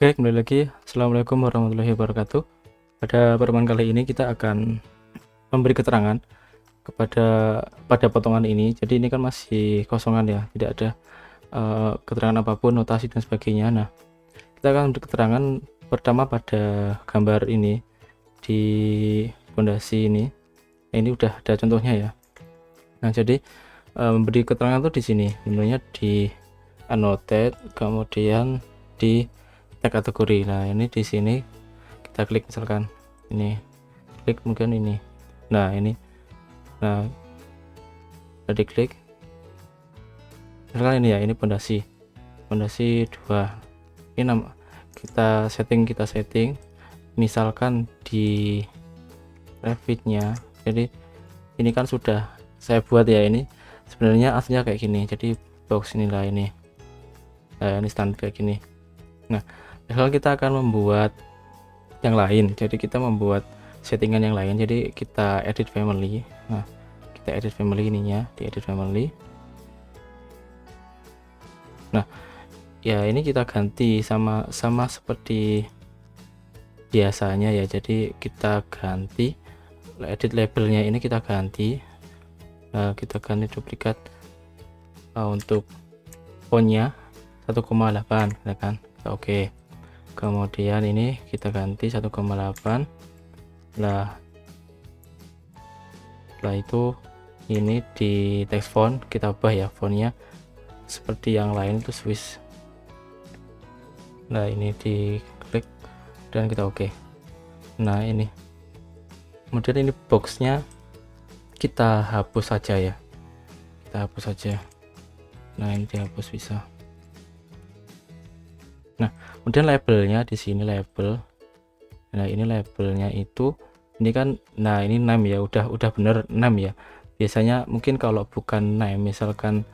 Oke, kembali lagi. Assalamualaikum warahmatullahi wabarakatuh. Pada pertemuan kali ini kita akan memberi keterangan pada potongan ini. Jadi ini kan masih kosongan ya, tidak ada keterangan apapun, notasi dan sebagainya. Nah, kita akan memberi keterangan pertama pada gambar ini di fondasi ini. Ini udah ada contohnya ya. Nah, jadi memberi keterangan tuh di sini, sebenarnya di annotate, kemudian di tag kategori. Nah, ini di sini kita klik, misalkan ini klik, kemudian ini, nah ini, nah udah diklik, misalkan ini ya, ini pondasi 2. Ini nama kita setting misalkan di Revit-nya. Jadi ini kan sudah saya buat ya, ini sebenarnya aslinya kayak gini, jadi box inilah ini. Nah, ini standar kayak gini. Nah, kalau kita akan membuat yang lain, jadi kita membuat settingan yang lain, jadi kita edit family. Nah, kita edit family ininya, di edit family. Nah, ya ini kita ganti sama seperti biasanya ya, jadi kita ganti edit labelnya, ini kita ganti, kita ganti duplikat untuk fontnya 1,8 ya kan. Oke, kemudian ini kita ganti 1,8. Nah, setelah itu ini di text font kita ubah ya, fontnya seperti yang lain itu Swiss. Nah, ini diklik dan kita oke. Nah, ini kemudian ini boxnya kita hapus saja ya, kita hapus saja. Nah, ini dihapus bisa. Nah, kemudian labelnya di sini label. Nah, ini labelnya itu ini kan, nah ini name ya, udah bener name ya. Biasanya mungkin kalau bukan name, misalkan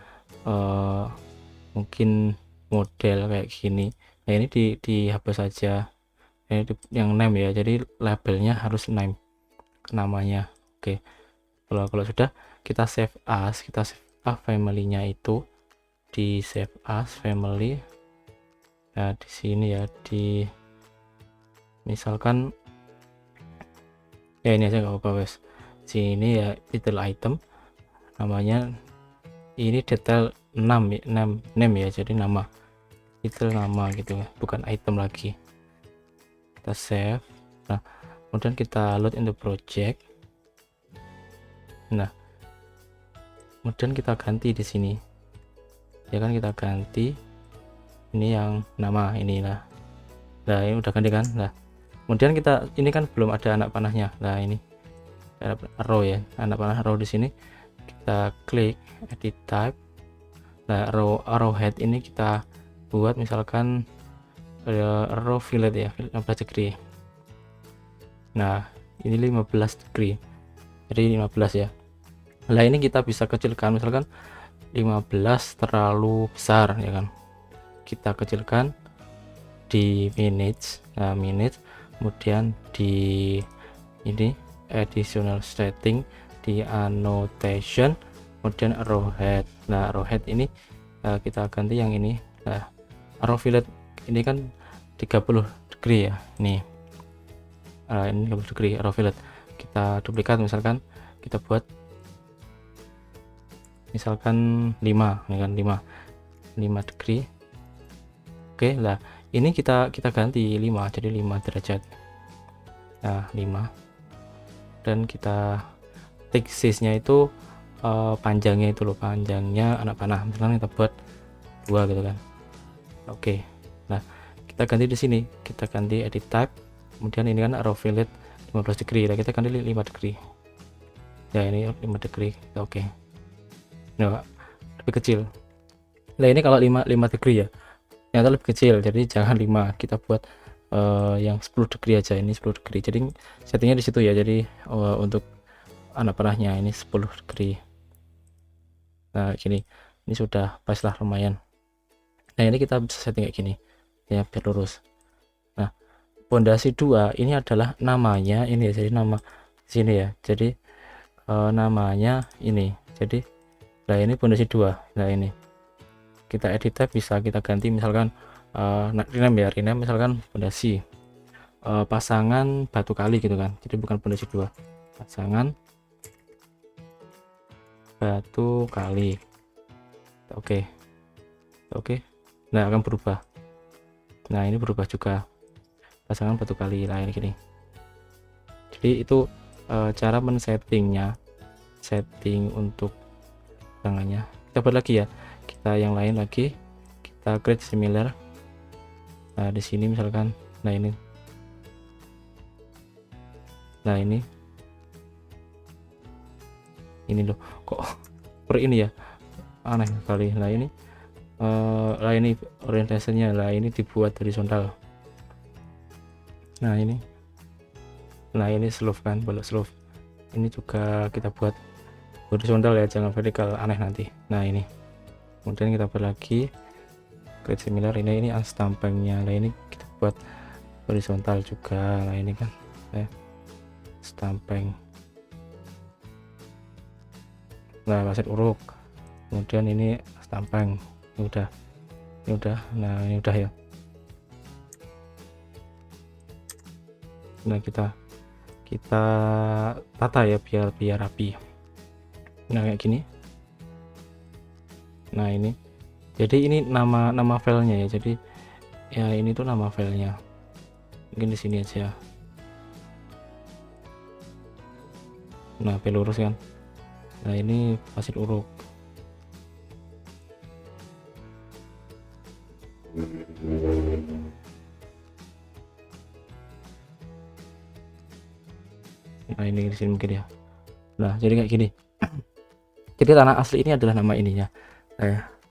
mungkin model kayak gini, nah ini dihapus saja. Ini yang name ya, jadi labelnya harus name, namanya. Oke, kalau sudah kita save as, family-nya itu di save as family. Nah, di sini ya, di misalkan ya ini aja nggak apa-apa wes. Sini ya, detail item, namanya ini detail name ya, jadi nama, detail nama gitu ya, bukan item lagi. Kita save. Nah, kemudian kita load into project. Nah, kemudian kita ganti di sini ya kan, kita ganti ini yang nama inilah. Nah, ini udah ganti kan. Nah, kemudian kita ini kan belum ada anak panahnya. Nah, ini arrow ya, anak panah arrow di sini. Kita klik edit type. Nah, arrowhead ini kita buat misalkan arrow fillet ya, 15 degree. Nah, ini 15 degree, jadi 15 ya. Nah, ini kita bisa kecilkan, misalkan 15 terlalu besar ya kan, kita kecilkan di minutes. Nah, minutes, kemudian di ini additional setting, di annotation, kemudian arrowhead. Nah, arrowhead ini kita ganti yang ini. Nah, arrow fillet ini kan 30 degree ya, ini ini 30 degree arrow fillet. Kita duplikat, misalkan kita buat misalkan 5 ya kan, 5 degree. Oke, lah ini kita ganti 5 jadi 5 derajat. Nah, 5, dan kita textnya itu panjangnya itu loh, panjangnya anak panah, misalkan kita buat 2 gitu kan. Oke, nah kita ganti di sini, kita ganti edit type, kemudian ini kan arrow fillet 15 degree, nah kita ganti 5 degree ya, ini 5 degree. Oke, nah lebih kecil. Nah, ini kalau 5 degree ya, ternyata lebih kecil, jadi jangan 5, kita buat yang 10 degree aja. Ini 10 degree, jadi settingnya di situ ya. Jadi untuk anak panahnya ini 10 degree. Nah, gini, ini sudah pas lah, lumayan. Nah, ini kita bisa setting kayak gini ya, biar lurus. Nah, pondasi 2 ini adalah namanya ini ya, jadi nama sini ya, jadi namanya ini. Jadi nah, ini pondasi 2. Nah, ini kita edit tab, bisa kita ganti misalkan rename ya, rename misalkan fondasi pasangan batu kali gitu kan, jadi bukan fondasi 2, pasangan batu kali. Oke. Nah, akan berubah. Nah, ini berubah juga, pasangan batu kali lah, ini gini. Jadi itu cara men-settingnya, setting untuk tangannya. Kita buat lagi ya, kita yang lain lagi, kita create similar. Nah, di sini misalkan, nah ini loh, kok per ini ya, aneh kali. Nah ini lah ini orientasinya, lah ini dibuat horizontal. Nah ini slope kan, boleh slope. Ini juga kita buat horizontal ya, jangan vertikal, aneh nanti. Nah ini kemudian kita buat lagi create similar, ini unstampingnya. Nah ini kita buat horizontal juga. Nah ini kan stamping. Nah, pasir uruk, kemudian ini stamping. Ini udah. Nah ini udah ya. Nah kita tata ya biar rapi. Nah kayak gini. Nah ini, jadi ini nama filenya ya, jadi ya ini tuh nama filenya, mungkin di sini aja. Nah pelurus kan. Nah ini pasir uruk. Nah ini di sini mungkin ya. Nah jadi kayak gini. Jadi tanah asli ini adalah nama ininya.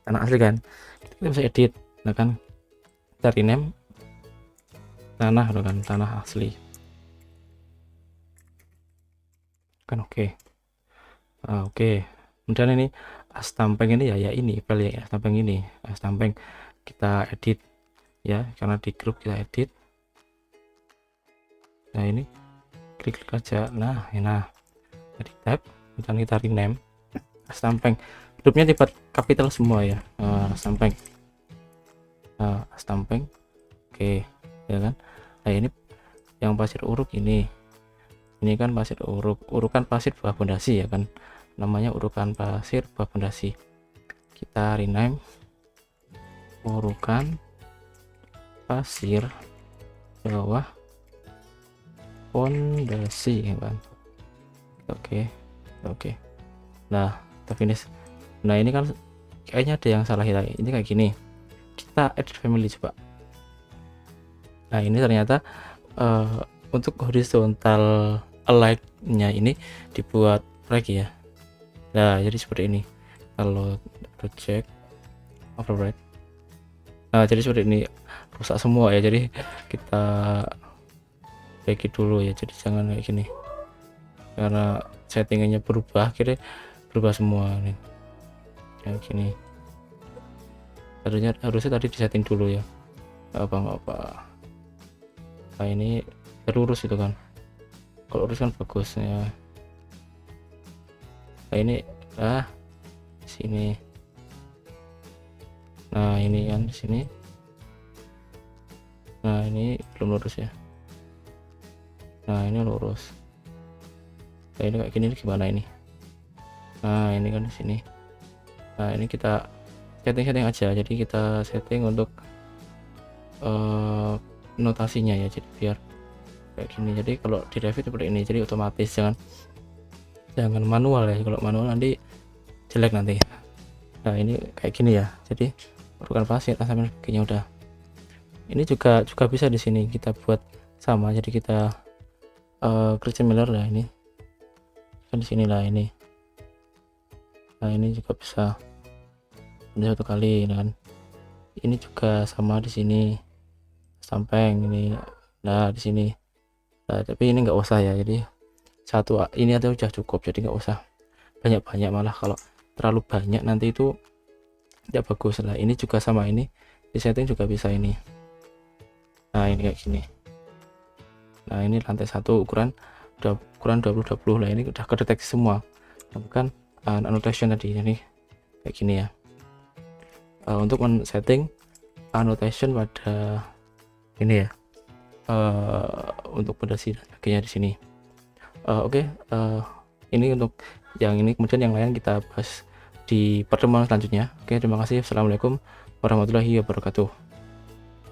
Tanah asli kan, kita bisa edit. Nah kan kita rename tanah loh kan, tanah asli kan. Oke. Kemudian ini stamping ini ya ini file ya, stamping ini stamping kita edit ya, karena di grup kita edit. Nah ini klik aja. Nah di tab, kemudian kita rename stamping, grupnya dibuat capital semua ya, stamping. Oke ya kan. Nah ini yang pasir uruk ini kan pasir urukan pasir buah fondasi ya kan, namanya urukan pasir buah fondasi. Kita rename urukan pasir bawah fondasi ya kan. Oke. Nah kita finish. Nah ini kan kayaknya ada yang salah ya, ini kayak gini. Kita edit family coba. Nah ini ternyata untuk horizontal align-nya ini dibuat lagi ya. Nah jadi seperti ini kalau project override. Nah jadi seperti ini, rusak semua ya, jadi kita perbaiki dulu ya, jadi jangan kayak gini karena settingannya berubah, akhirnya berubah semua nih kayak gini. Harusnya tadi disetting dulu ya, nggak apa. Nah ini lurus itu kan, kalau lurus kan bagus ya. Nah ini sini. Nah ini kan di sini. Nah ini belum lurus ya. Nah ini lurus. Nah ini kayak gini gimana ini? Nah ini kan di sini. Nah ini kita setting aja, jadi kita setting untuk notasinya ya, jadi biar kayak gini. Jadi kalau di Revit seperti ini, jadi otomatis, jangan manual ya, kalau manual nanti jelek nanti. Nah ini kayak gini ya, jadi urukan pasir sampai sebagainya udah. Ini juga bisa di sini kita buat sama, jadi kita create similar lah, ini kan di sini lah ini. Nah ini juga bisa ada satu kali kan. Ini juga sama di sini samping ini. Nah di sini. Nah, tapi ini nggak usah ya, jadi satu ini aja udah cukup, jadi nggak usah banyak-banyak, malah kalau terlalu banyak nanti itu tidak bagus lah. Ini juga sama, ini di setting juga bisa ini. Nah ini kayak gini. Nah ini lantai 1 ukuran 20-20. Nah ini udah kedeteksi semua, bukan annotation tadi. Ini kayak gini ya. Untuk setting annotation pada ini ya, untuk pondasi dan sebagainya di sini. Oke, ini untuk yang ini, kemudian yang lain kita bahas di pertemuan selanjutnya. Oke, terima kasih. Assalamualaikum warahmatullahi wabarakatuh.